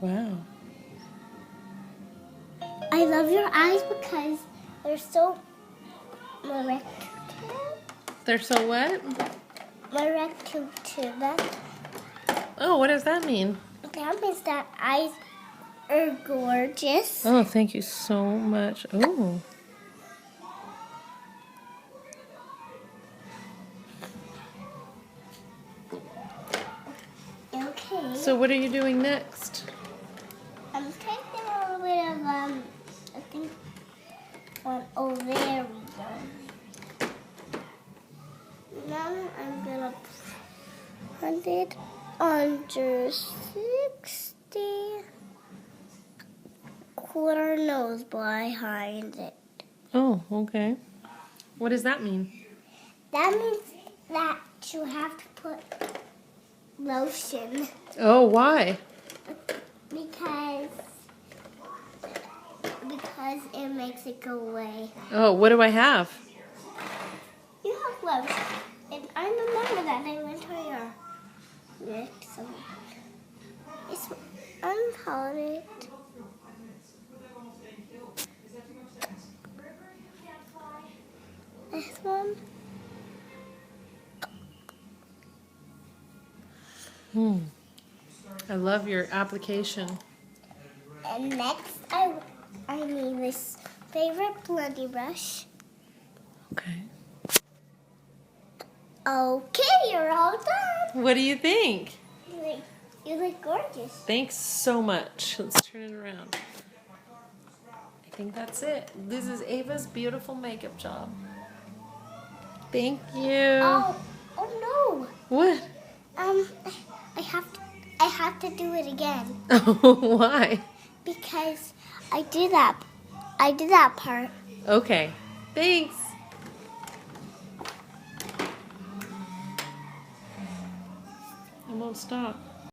Wow. I love your eyes because they're so rectangular. They're so what? Rectangular. Oh, what does that mean? That means that eyes are gorgeous. Oh, thank you so much. Oh. Okay. So what are you doing next? I'm taking a little bit of I think oh there we go. Now I'm gonna put it under 60 quarter nose behind it. Oh, okay. What does that mean? That means that you have to put lotion Oh, why? because it makes it go away. Oh, what do I have? You have lotion, and I remember that I went to your next one. It's unpowdered. This one. I love your application. And next, I need this favorite blending brush. Okay. Okay, you're all done. What do you think? You look gorgeous. Thanks so much. Let's turn it around. I think that's it. This is Ava's beautiful makeup job. Thank you. Oh no. What? I have to do it again Oh, why? because I did that part. Okay. Thanks. I won't stop.